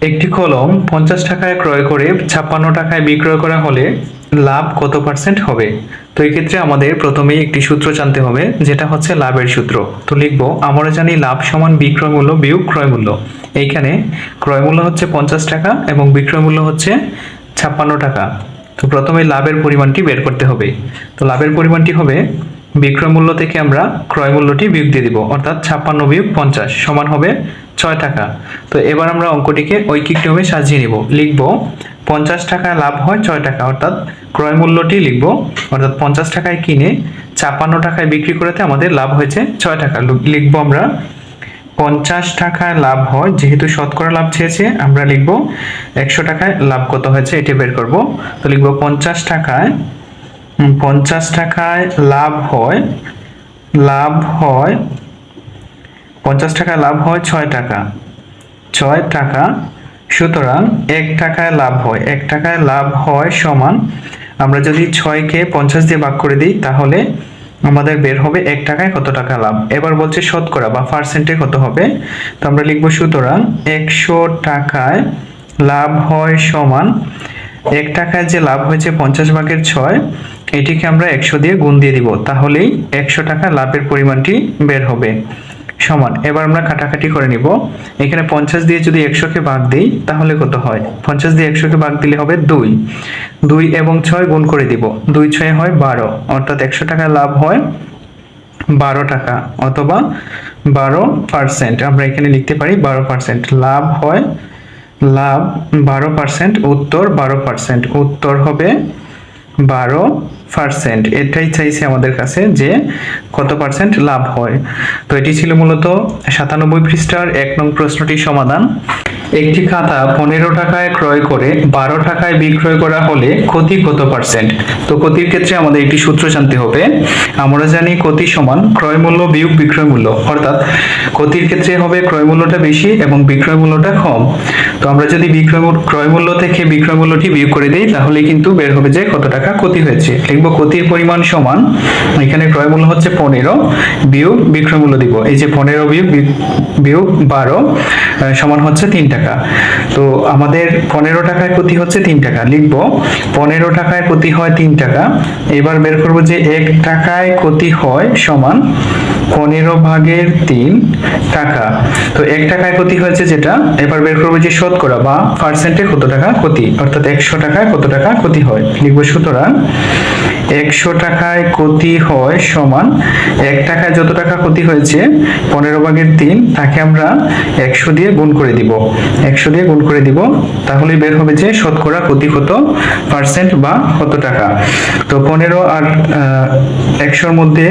একটি কলম 50 টাকায় ক্রয় করে 56 টাকায় বিক্রয় করা হলে লাভ কত পার্সেন্ট হবে? তো এই ক্ষেত্রে আমাদের প্রথমেই একটি সূত্র জানতে হবে, যেটা হচ্ছে লাভের সূত্র। তো লিখবো, আমরা জানি লাভ সমান বিক্রয় মূল্য বিয়োগ ক্রয় মূল্য। এইখানে ক্রয় মূল্য হচ্ছে 50 টাকা এবং বিক্রয় মূল্য হচ্ছে 56 টাকা। তো প্রথমে লাভের পরিমাণটি বের করতে হবে। তো লাভের পরিমাণটি হবে, বিক্রয় মূল্য থেকে আমরা ক্রয় মূল্যটি বিয়োগ দিয়ে দিব, অর্থাৎ 56 বিয়োগ 50 সমান হবে 6 টাকা। তো এবার আমরা অঙ্কটিকে ঐকিক নিয়মে সাজিয়ে নিব। লিখব 50 টাকায় লাভ হয় 6 টাকা, অর্থাৎ ক্রয় মূল্যটি লিখব, অর্থাৎ 50 টাকায় কিনে 56 টাকায় বিক্রি করাতে আমাদের লাভ হয়েছে 6 টাকা। লিখব আমরা 50 টাকায় লাভ হয়, যেহেতু শতকরা লাভ চেয়েছে আমরা লিখব 100 টাকায় লাভ কত হয়েছে এটি বের করব। তো লিখব 50 টাকায় লাভ হয় 50 টাকায় লাভ হয় 6 টাকা। সুতরাং 1 টাকায় লাভ হয় সমান, আমরা যদি 6 কে 50 দিয়ে ভাগ করে দিই তাহলে আমাদের বের হবে 1 টাকায় কত টাকা লাভ। এবার বলছে শতকরা বা পার্সেন্টে কত হবে। তো আমরা লিখব, সুতরাং 100 টাকায় লাভ হয় সমান, 1 টাকায় যে লাভ হয়েছে 50 ভাগের 6, এটিকে আমরা 100 দিয়ে গুণ দিয়ে দিব, তাহলেই 100 টাকা লাভের পরিমাণটি বের হবে সমান। এবার আমরা কাটাকাটি করে নিব। এখানে 50 দিয়ে যদি 100 কে ভাগ দেই তাহলে কত হয়? 50 দিয়ে 100 কে ভাগ দিলে হবে 2 এবং 6 গুণ করে দিব, 2 6 হয় 12, অর্থাৎ 100 টাকা লাভ হয় 12 টাকা অথবা 12%। আমরা এখানে লিখতে পারি 12%। লাভ 12%, উত্তর 12%, উত্তর হবে 12%। এটাই চাইছে আমাদের কাছে, যে কত পার্সেন্ট লাভ হয়। তো এটি ছিল মূলত 97 পৃষ্ঠার 1 নং প্রশ্নটির সমাধান। একটি খাতা 15 টাকায় ক্রয় করে 12 টাকায় বিক্রয় করা হলে ক্ষতি কত পার্সেন্ট? তো ক্ষতির ক্ষেত্রে আমাদের একটি সূত্র জানতে হবে। আমরা জানি ক্ষতি সমান ক্রয় মূল্য বিয়োগ বিক্রয় মূল্য, অর্থাৎ ক্ষতির ক্ষেত্রে হবে ক্রয় মূল্যটা বেশি এবং বিক্রয় মূল্যটা কম। তো আমরা যদি ক্রয় মূল্য থেকে বিক্রয় মূল্যটি বিয়োগ করে দিই তাহলে কিন্তু বের হবে যে কত টাকা ক্ষতি হয়েছে। লিখব ক্ষতির পরিমাণ সমান, এখানে ক্রয় মূল্য হচ্ছে 15 বিয়োগ বিক্রয় মূল্য দিব, এই যে 15 বিয়োগ 12 সমান হচ্ছে 3 টাকা। তো আমাদের 15 টাকায় ক্ষতি হচ্ছে 3 টাকা। লিখব 15 টাকায় ক্ষতি হয় 3 টাকা। এবার বের করব যে 1 টাকায় ক্ষতি হয় সমান 15 ভাগের 3 টাকা। তো 1 টাকায় ক্ষতি হয়েছে যেটা, এবার বের করব যে শতকরা বা পার্সেন্টে কত টাকা ক্ষতি, অর্থাৎ 100 টাকায় কত টাকা ক্ষতি হয়। লিখব, সুতরাং 100 টাকায় ক্ষতি হয় সমান 1 টাকায় যত টাকা ক্ষতি হয়েছে 15 ভাগের 3, তাকে আমরা 100 দিয়ে গুণ করে দিব, 100 দিয়ে গুণ করে দিব, তাহলে বের হবে যে শতকরা ক্ষতি কত পার্সেন্ট বা কত টাকা। তো 15 আর 100-র মধ্যে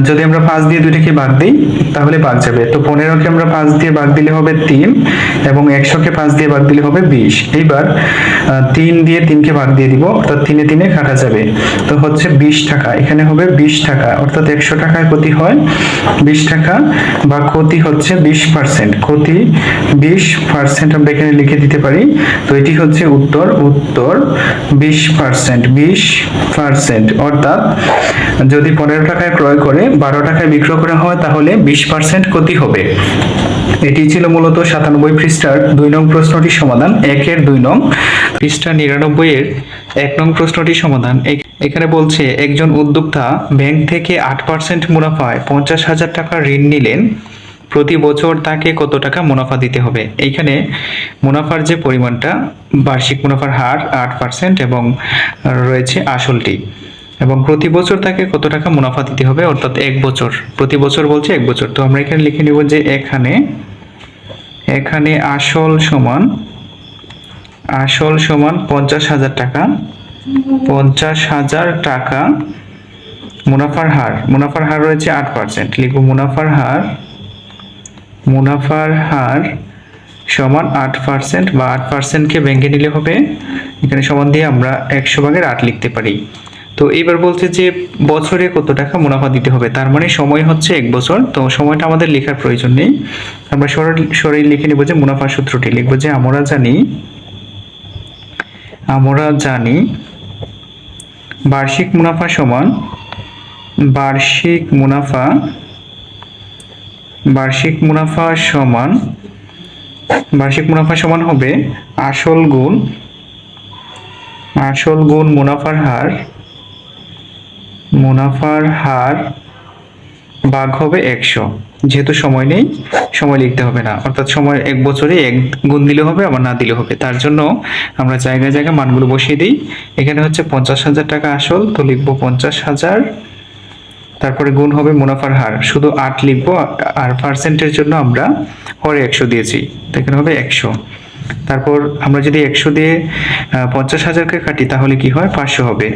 যদি আমরা 5 দিয়ে দুইটাকে ভাগ দিই তাহলে ভাগ যাবে। তো 15 কে আমরা 5 দিয়ে ভাগ দিলে হবে 3 এবং 100 কে 5 দিয়ে ভাগ দিলে হবে 20। এইবার 3 দিয়ে 3 কে ভাগ দিয়ে দিব, অর্থাৎ 3 এ 3 এ কাটা যাবে, তো হচ্ছে 20 টাকা। এখানে হবে 20 টাকা, অর্থাৎ 100 টাকায় ক্ষতি হয় 20 টাকা বা ক্ষতি হচ্ছে 20%। ক্ষতি 20% আমরা এখানে লিখে দিতে পারি। তো এটি হচ্ছে উত্তর 20%। 20%, অর্থাৎ যদি 15 টাকায় ক্রয় করে 12 টাকায় বিক্রয় করা হয় তাহলে 20% ক্ষতি হবে। এটি ছিল মূলত 97 পৃষ্ঠার 2 নং প্রশ্নটির সমাধান। 1-এর 2 নং, পৃষ্ঠা 99-এর 1 নং প্রশ্নটির সমাধান। এখানে বলছে একজন উদ্যোক্তা ব্যাংক থেকে 8% মুনাফায় 50,000 টাকা ঋণ নিলেন, প্রতি বছর তাকে কত টাকা মুনাফা দিতে হবে? এইখানে মুনাফার যে পরিমাণটা, বার্ষিক মুনাফার হার 8% এবং রয়েছে আসলটি, এবং প্রতি বছর তাকে কত টাকা মুনাফা দিতে হবে, অর্থাৎ 1 বছর, প্রতি বছর বলছে 1 বছর। তো আমরা এখানে লিখে নিব যে এখানে আসল সমান 50,000 টাকা, 50,000 টাকা। মুনাফার হার রয়েছে 8%। লিখব মুনাফার হার সমান 8% বা 8% কে ভেঙে নিলে হবে, এখানে সমান দিয়ে আমরা 100 ভাগের 8 লিখতে পারি। তো এইবার বলছে যে বছরে কত টাকা মুনাফা দিতে হবে, তার মানে সময় হচ্ছে 1 বছর। তো সময়টা আমাদের লেখার প্রয়োজন নেই, আমরা সরাসরি লিখে নিব যে মুনাফার সূত্রটি। লিখব যে আমরা জানি বার্ষিক মুনাফা সমান বার্ষিক মুনাফা সমান হবে আসল গুণ মুনাফার হার ভাগ হবে 100। যেহেতু সময় নেই, সময় লিখতে হবে না, অর্থাৎ সময় 1 বছরে 1 গুণ দিলে হবে, আবার না দিলে হবে। তার জন্য আমরা জায়গায় জায়গায় মানগুলো বসিয়ে দিই। এখানে হচ্ছে 50,000 টাকা আসল, তো লিখবো 50,000। তারপরে গুণ হবে মুনাফার হার, শুধু 8 লিখবো, আর পার্সেন্টের জন্য আমরা হরে 100 দিয়েছি, তো এখানে হবে 100। তারপর আমরা যদি 100 দিয়ে 50,000কে কাটি তাহলে কি হয়, 500 হবে।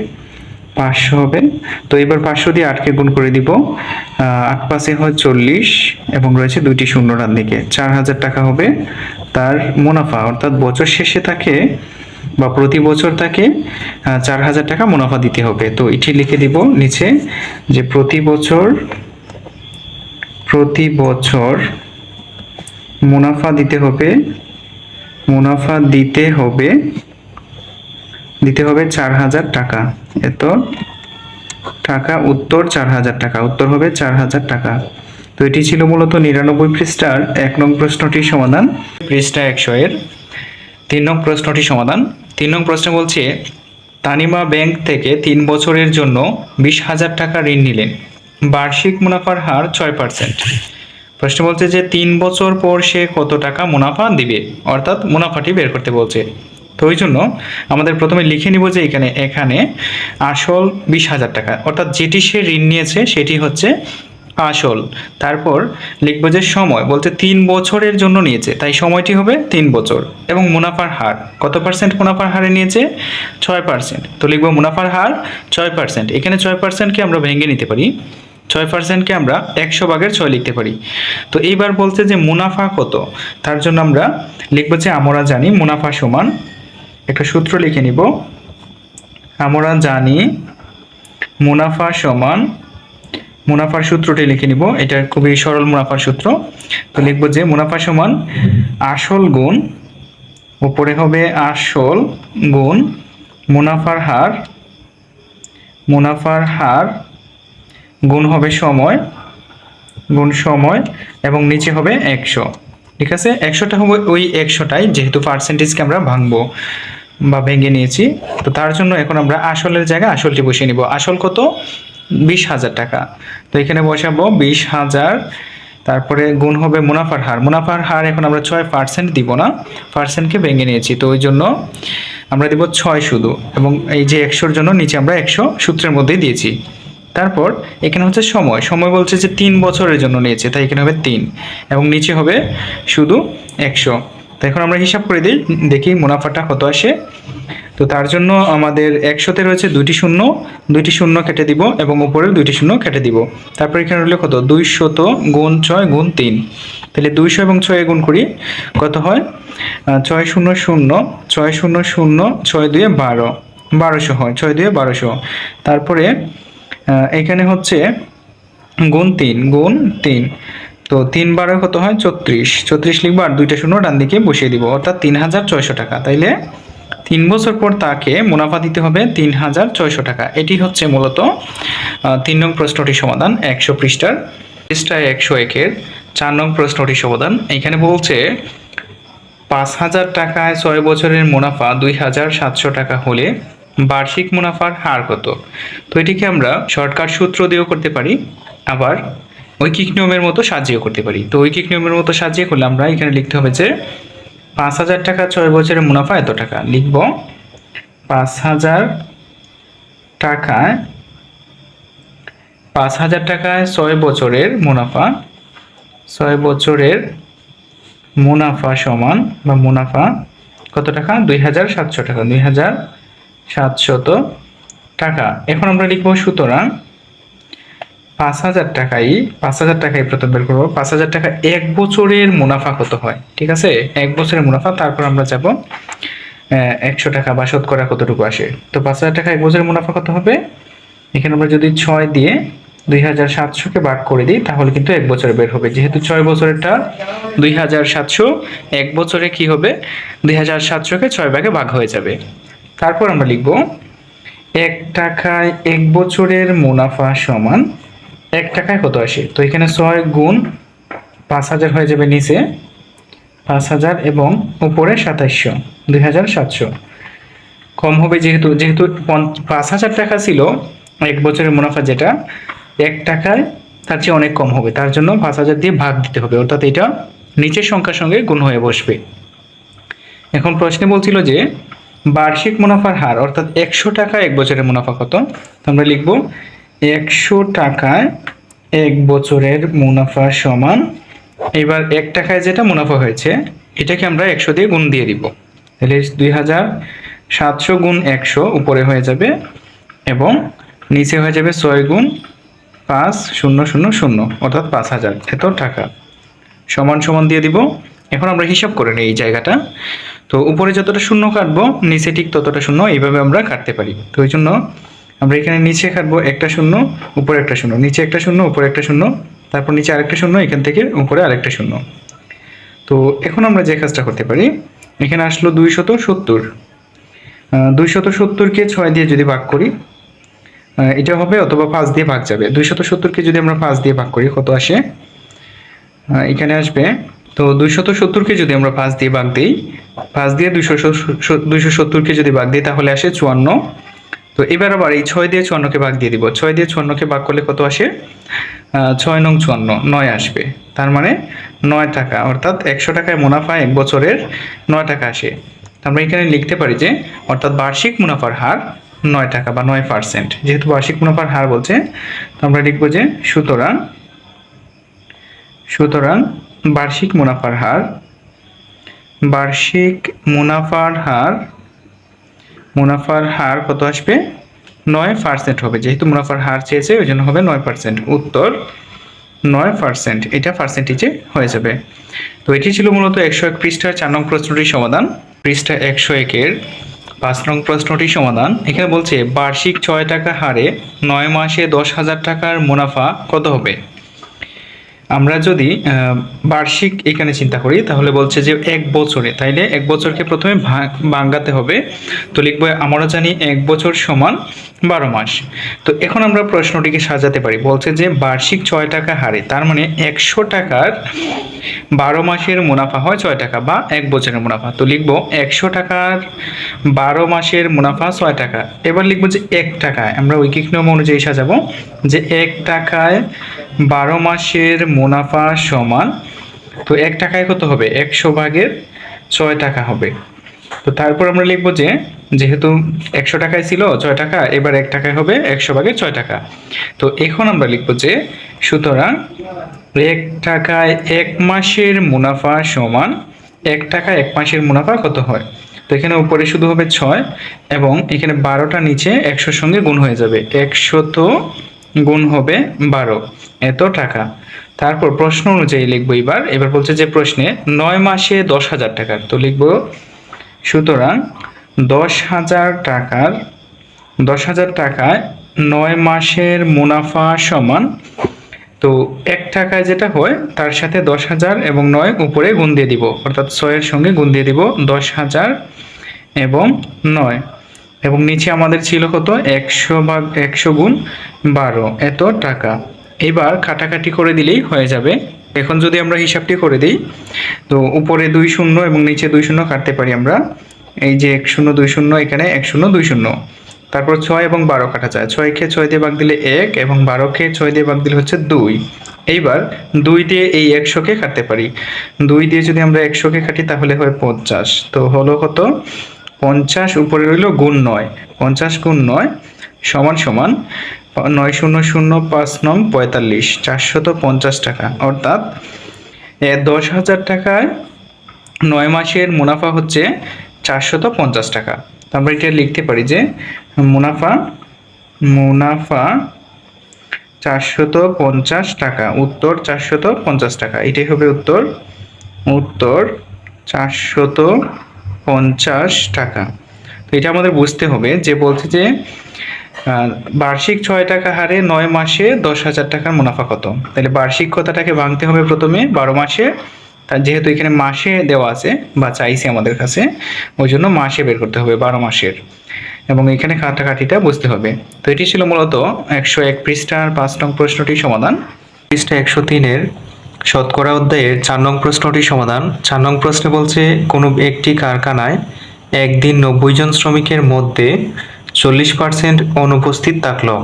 তো এবার 500 দিয়ে 8কে গুণ করে দিব, 8 পাশে হয় 40 এবং রয়েছে 2টি শূন্য ডান দিকে। 4,000 টাকা হবে তার মুনাফা, অর্থাৎ বছর শেষে তাকে বা প্রতি বছর তাকে 4,000 টাকা মুনাফা দিতে হবে। তো এটি লিখে দিব নিচে যে প্রতি বছর মুনাফা দিতে হবে 4,000 টাকা। এত টাকা উত্তর 4,000 টাকা, উত্তর হবে 4,000 টাকা। তো এটি ছিল মূলত 99 পৃষ্ঠার 1 নং প্রশ্নটির সমাধান। পৃষ্ঠা 100 এর 3 নং প্রশ্নটি সমাধান। 3 নং প্রশ্ন বলছে, তানিমা ব্যাংক থেকে 3 বছরের জন্য 20,000 টাকা ঋণ নিলেন, বার্ষিক মুনাফার হার 6%। প্রশ্ন বলছে যে 3 বছর পর সে কত টাকা মুনাফা দিবে, অর্থাৎ মুনাফাটি বের করতে বলছে। তো ওই জন্য আমাদের প্রথমে লিখে নিব যে এখানে আসল 20,000 টাকা, অর্থাৎ যেটি সে ঋণ নিয়েছে সেটি হচ্ছে আসল। তারপর লিখব যে সময় বলতে 3 বছরের জন্য নিয়েছে, তাই সময়টি হবে 3 বছর। এবং মুনাফার হার কত পার্সেন্ট মুনাফার হারে নিয়েছে, 6%। তো লিখব মুনাফার হার 6%। এখানে 6%কে আমরা ভেঙে নিতে পারি, 6%কে আমরা 100 ভাগের 6 লিখতে পারি। তো এইবার বলছে যে মুনাফা কত, তার জন্য আমরা লিখব যে আমরা জানি মুনাফা সমান, একটা সূত্র লিখে নিব, আমরা জানি মুনাফা সমান, মুনাফার সূত্রটি লিখে নিব, এটা খুবই সরল মুনাফার সূত্র। তো লিখব যে মুনাফা সমান আসল গুণ, উপরে হবে আসল গুণ মুনাফার হার গুণ হবে সময় এবং নিচে হবে 100। ঠিক আছে, 100টা হবে ওই 100টাই, যেহেতু পার্সেন্টেজকে আমরা ভাঙবো বা ভেঙে নিয়েছি, তো তার জন্য এখন আমরা আসলের জায়গায় আসলটি বসিয়ে নিব। আসল কত, 20,000 টাকা। তো এখানে বসাবো 20,000, তারপরে গুণ হবে মুনাফার হার এখন আমরা 6% দিব না, পার্সেন্টকে ভেঙে নিয়েছি, তো ওই জন্য আমরা দিব 6 শুধু, এবং এই যে 100-র জন্য নিচে আমরা 100 সূত্রের মধ্যেই দিয়েছি। তারপর এখানে হচ্ছে সময় বলছে যে 3 বছরের জন্য নিয়েছে, তাই এখানে হবে 3 এবং নিচে হবে শুধু 100। তো এখন আমরা হিসাব করে দিই, দেখি মুনাফাটা কত আসে। তো তার জন্য আমাদের 100-তে রয়েছে 2টি শূন্য কেটে দিব এবং উপরেও 2টি শূন্য কেটে দিব। তারপর এখানে রইল কত, 200 গুণ 6 গুণ 3, তাহলে 200 এবং 6 গুণ করি, কত হয় 6 শূন্য 6 2 12, 1200 হয়, 6 2 1200। তারপরে এখানে হচ্ছে গুণ 3, তো 3 12 কত হয় 34 লিখবো, আর 2টা শূন্য ডান দিকে বসিয়ে দিব, অর্থাৎ 3,600 টাকা। তাইলে 3 বছর পর তাকে মুনাফা দিতে হবে 3,600 টাকা। এটি হচ্ছে মূলত 3 নং প্রশ্নটির সমাধান 100 পৃষ্ঠায় 101 এর 4 নং প্রশ্নটির সমাধান। এখানে বলছে 5,000 টাকায় 6 বছরের মুনাফা 2,700 টাকা হলে বার্ষিক মুনাফার হার কত। তো এটিকে আমরা শর্টকাট সূত্র দিয়েও করতে পারি, আবার ঐকিক নিয়মের মতো সাজিয়েও করতে পারি। তো ঐকিক নিয়মের মতো সাজিয়ে করলে আমরা এখানে লিখতে হবে যে 5,000 টাকা 6 বছরের মুনাফা এত টাকা, লিখব 5,000 টাকায় 6 বছরের মুনাফা সমান বা মুনাফা কত টাকা, 2,700 টাকা, 2,700 টাকা। এখন আমরা লিখবো সুতরাং 5,000 টাকায় প্রথম বের করবো, 5,000 টাকা 1 বছরের মুনাফা কত হয়। ঠিক আছে, 1 বছরের মুনাফা, তারপর আমরা যাব 100 টাকা বা শতকরা কতটুকু আসে। তো 5,000 টাকা 1 বছরের মুনাফা কত হবে, এখানে আমরা যদি 6 দিয়ে 2,700-কে ভাগ করে দিই তাহলে কিন্তু 1 বছরে বের হবে, যেহেতু 6 বছরেরটা 2,700, 1 বছরে কি হবে 2,700-কে 6 ভাগে ভাগ হয়ে যাবে। তারপর আমরা লিখব 1 টাকায় 1 বছরের মুনাফা সমান 1 টাকায় কত আসে। তো এখানে 6 গুণ 5,000 হয়ে যাবে নিচে, 5,000 এবং উপরে 2700, 2,700। কম হবে যেহেতু 5,000 টাকা ছিল এক বছরের মুনাফা, যেটা 1 টাকায় তার চেয়ে অনেক কম হবে, তার জন্য 5,000 দিয়ে ভাগ দিতে হবে, অর্থাৎ এটা নিচের সংখ্যার সঙ্গে গুণ হয়ে বসবে। এখন প্রশ্নে বলছিল যে বার্ষিক মুনাফার হার, অর্থাৎ 100 টাকা এক বছরের মুনাফা কত। তো আমরা লিখব 100 টাকায় এক বছরের মুনাফা সমান, এবার 1 টাকায় যেটা মুনাফা হয়েছে এটাকে আমরা 100 দিয়ে গুণ দিয়ে দিব, তাহলে 2,700 গুণ 100 উপরে হয়ে যাবে এবং নিচে হয়ে যাবে 6 গুণ 5,000 অর্থাৎ 5,000 এত টাকা সমান সমান দিয়ে দিব। এখন আমরা হিসাব করে নিই এই জায়গাটা। তো উপরে যতটা শূন্য কাটবো নিচে ঠিক ততটা শূন্য, এইভাবে আমরা কাটতে পারি। তো ওই জন্য আমরা এখানে নিচে কাটবো একটা শূন্য, উপরে একটা শূন্য, নিচে একটা শূন্য, উপরে একটা শূন্য, তারপর নিচে আরেকটা শূন্য, এখান থেকে উপরে আরেকটা শূন্য। তো এখন আমরা যে কাজটা করতে পারি, এখানে আসলো 270, 270কে 6 দিয়ে যদি ভাগ করি এটা হবে, অথবা 5 দিয়ে ভাগ যাবে। 270কে যদি আমরা 5 দিয়ে ভাগ করি কত আসে, এখানে আসবে। তো 270কে যদি আমরা 5 দিয়ে ভাগ দিই, 5 দিয়ে 270কে যদি ভাগ দিই তাহলে আসে 54। তো এবার আবার এই 6 দিয়ে 54কে ভাগ দিয়ে দিব, 6 দিয়ে 54কে ভাগ করলে কত আসে, 6 নং 54, 9 আসবে। তার মানে 9 টাকা, অর্থাৎ 100 টাকায় মুনাফা এক বছরের 9 টাকা আসে। আমরা এখানে লিখতে পারি যে অর্থাৎ বার্ষিক মুনাফার হার 9 টাকা বা 9%। যেহেতু বার্ষিক মুনাফার হার বলছে, তো আমরা লিখব যে সুতরাং বার্ষিক মুনাফার হার, মুনাফার হার কত আসবে, 9% হবে। যেহেতু মুনাফার হার চেয়েছে ওই জন্য হবে 9%। উত্তর 9%, এটা পার্সেন্টেজে হয়ে যাবে। তো এটি ছিল মূলত 101 পৃষ্ঠার 4 নং প্রশ্নটির সমাধান। পৃষ্ঠা 101-এর 5 নং প্রশ্নটির সমাধান। এখানে বলছে বার্ষিক 6 টাকা হারে 9 মাসে 10,000 টাকার মুনাফা কত হবে। আমরা যদি বার্ষিক এখানে চিন্তা করি তাহলে বলছে যে এক বছরে, তাইলে এক বছরকে প্রথমে ভাঙাতে হবে। তো লিখবো, আমরা জানি এক বছর সমান 12 মাস। তো এখন আমরা প্রশ্নটিকে সাজাতে পারি, বলছে যে বার্ষিক 6 টাকা হারে, তার মানে 100 টাকার 12 মাসের মুনাফা হয় 6 টাকা বা এক বছরের মুনাফা। তো লিখবো 100 টাকার 12 মাসের মুনাফা 6 টাকা। এবার লিখবো যে 1 টাকায়, আমরা ঐকিক নিয়ম অনুযায়ী সাজাবো যে 1 টাকায় 12 মাসের মুনাফা সমান, তো 1 টাকায় কত হবে, 100 ভাগের 6 টাকা হবে। তো তারপর আমরা লিখবো যে যেহেতু 100 টাকায় ছিল 6 টাকা, এবার 1 টাকায় হবে 100 ভাগের 6 টাকা। তো এখন আমরা লিখবো যে সুতরাং 1 টাকায় 1 মাসের মুনাফা সমান, 1 টাকা 1 মাসের মুনাফা কত হয়। তো এখানে উপরে শুধু হবে 6 এবং এখানে 12টা নিচে 100 সঙ্গে গুণ হয়ে যাবে, 100 গুণ হবে 12, এত টাকা। তারপর প্রশ্ন অনুযায়ী লিখবো। এবার বলছে যে প্রশ্নে 9 মাসে 10,000 টাকার, তো লিখবো সুতরাং 10,000 টাকায় 9 মাসের মুনাফা সমান, তো 1 টাকায় যেটা হয় তার সাথে 10,000 এবং 9 উপরে গুণ দিয়ে দিব, অর্থাৎ 6-এর সঙ্গে গুণ দিয়ে দিব 10,000 এবং 9, এবং নিচে আমাদের ছিল কত, 100 গুণ 12, এত টাকা। এবার কাটাকাটি করে দিলেই হয়ে যাবে। এখন যদি আমরা হিসাবটি করে দিই, তো উপরে 2 শূন্য এবং নিচে 2 শূন্য কাটতে পারি আমরা। এই যে 1 0 2 0, এখানে 1 0 2 0, তারপর 6 এবং 12 কাটা যায়, 6কে 6 দিয়ে ভাগ দিলে 1 এবং 12কে 6 দিয়ে ভাগ দিলে হচ্ছে 2। এইবার 2 দিয়ে এই 100কে কাটতে পারি, 2 দিয়ে যদি আমরা 100কে কাটি তাহলে হয় 50। তো হলো কত, 50 উপরে রইল গুণ 9, 50 গুণ 9 সমান 9 0 0 5 9 45, 450 টাকা। অর্থাৎ 10,000 টাকায় 9 মাসের মুনাফা হচ্ছে 450 টাকা। তো আমরা এটা লিখতে পারি যে মুনাফা 450 টাকা, উত্তর 450 টাকা, এটাই হবে উত্তর 450 টাকা। তো এটা আমাদের বুঝতে হবে যে বলছে যে বার্ষিক 6 টাকা হারে 9 মাসে 10,000 টাকার মুনাফা কত। তাহলে বার্ষিক কথাটাকে ভাঙতে হবে প্রথমে 12 মাসে, তার যেহেতু এখানে মাসে দেওয়া আছে বা চাইছে আমাদের কাছে, ওই জন্য মাসে বের করতে হবে 12 মাসের, এবং এখানে কাটাকাটিটা বুঝতে হবে। তো এটি ছিল মূলত 101 পৃষ্ঠার 5 নং প্রশ্নটির সমাধান। পৃষ্ঠা 103-এর শতকরা অধ্যায়ের 4 নং প্রশ্নটি সমাধান। 4 নং প্রশ্নে বলছে কোনো একটি কারখানায় একদিন 90 জন শ্রমিকের মধ্যে 40% অনুপস্থিত থাকলো,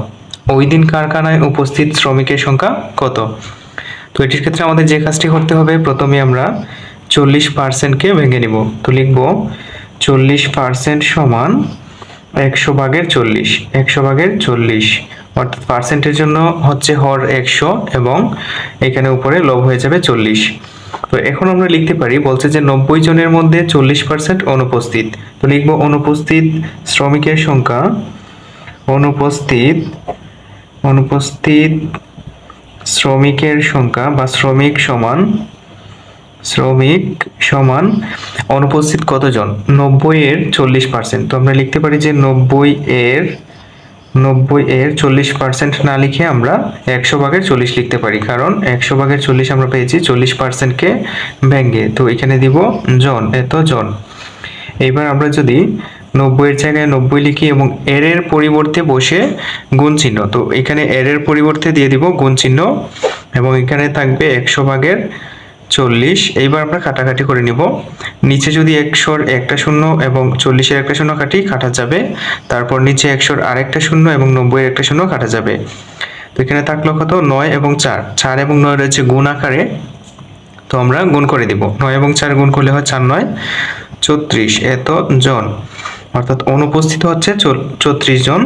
ওই দিন কারখানায় উপস্থিত শ্রমিকের সংখ্যা কত? তো এটির ক্ষেত্রে আমাদের যে কাজটি করতে হবে, প্রথমে আমরা 40%কে ভেঙে নিব। তো লিখব 40% সমান 100/40, 100/40, অর্থাৎ পার্সেন্টের জন্য হচ্ছে হর 100 এবং এখানে উপরে লব হয়ে যাবে 40। তো এখন আমরা লিখতে পারি, বলছে যে 90 জনের মধ্যে 40% অনুপস্থিত। তো লিখব অনুপস্থিত শ্রমিকের সংখ্যা, অনুপস্থিত শ্রমিকের সংখ্যা বা শ্রমিক সমান অনুপস্থিত কতজন? 90 এর 40%। তো আমরা লিখতে পারি যে 90 এর 40% না লিখে আমরা 100/40 লিখতে পারি, কারণ 100/40 আমরা পেয়েছি 40%কে ভেঙে। তো এখানে দিব জন, এত জন। এইবার আমরা যদি 90 এর জায়গায় 90 লিখি এবং এর পরিবর্তে বসে গুণ চিহ্ন, তো এখানে এর পরিবর্তে দিয়ে দিব গুণ চিহ্ন এবং এখানে থাকবে 100/40। এইবার আমরা কাটাকাটি করে নিব। নিচে যদি 100-র একটা শূন্য এবং 40-এর একটা শূন্য কাটি, কাটা যাবে। তারপর নিচে 100-র আরেকটা শূন্য এবং 90-এর একটা শূন্য কাটা যাবে। তো এখানে থাকলো কত? 9 এবং 4। 4 এবং 9 রয়েছে গুণ আকারে, তো আমরা গুণ করে দিব। 9 এবং 4 গুণ করলে হয় 4×9 34, এত জন, অর্থাৎ অনুপস্থিত হচ্ছে 34 জন।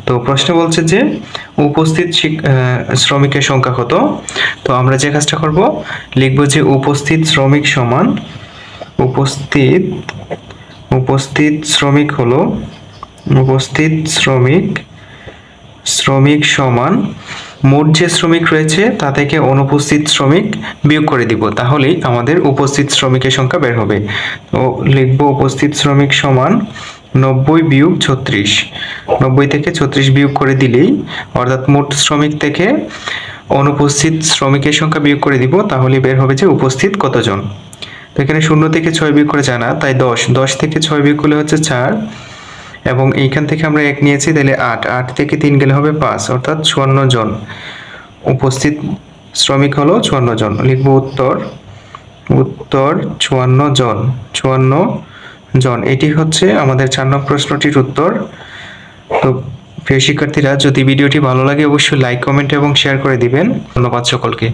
তো প্রশ্ন বলছে যে উপস্থিত শ্রমিকের সংখ্যা কত? তো আমরা যে কাজটা করব, লিখব যে উপস্থিত শ্রমিক সমান উপস্থিত শ্রমিক হলো উপস্থিত শ্রমিক সমান মোট যে শ্রমিক রয়েছে তা থেকে অনুপস্থিত শ্রমিক বিয়োগ করে দিব, তাহলেই আমাদের উপস্থিত শ্রমিকের সংখ্যা বের হবে। তো লিখব উপস্থিত শ্রমিক সমান 90 - 36। 90 থেকে 36 বিয়োগ করে দিলেই, অর্থাৎ মোট শ্রমিক থেকে অনুপস্থিত শ্রমিকের সংখ্যা বিয়োগ করে দিব, তাহলে বের হবে যে উপস্থিত কতজন। তো এখানে 0 থেকে 6 বিয়োগ করে জানা, তাই 10। 10 থেকে 6 বিয়োগ করলে হচ্ছে 4 এবং এইখান থেকে আমরা 1 নিয়েছি, তাহলে 8। 8 থেকে 3 গেলে হবে 5, অর্থাৎ 54 জন। উপস্থিত শ্রমিক হলো 54 জন। লিখব উত্তর 54 জন। 54 জন, এটি হচ্ছে আমাদের 4 নং প্রশ্নটির উত্তর। তো প্রিয় শিক্ষার্থীরা, যদি ভিডিওটি ভালো লাগে অবশ্যই লাইক, কমেন্ট এবং শেয়ার করে দিবেন। ধন্যবাদ সকলকে।